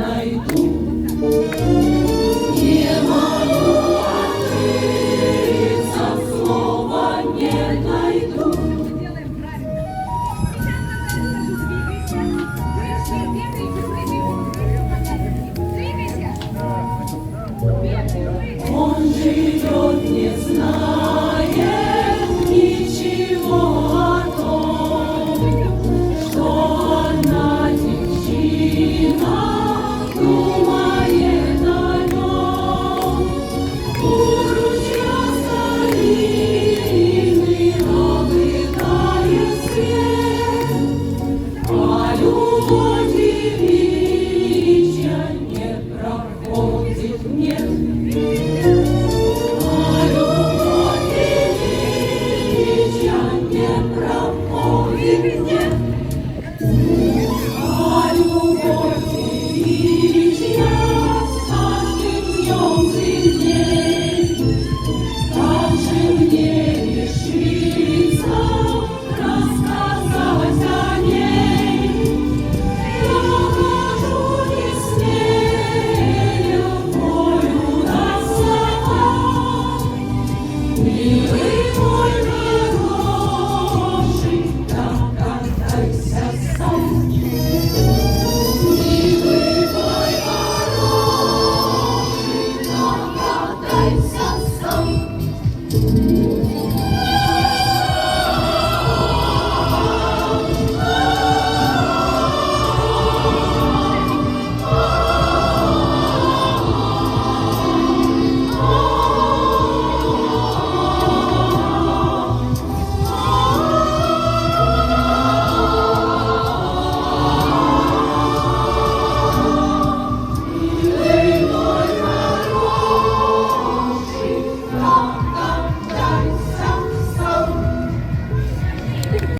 найду. Не могу открыться, слова не найду. Он живет, не знает ничего о том, что одна девчина думает о нем. У ручья старинный обретает свет, а любовь величия не проходит, не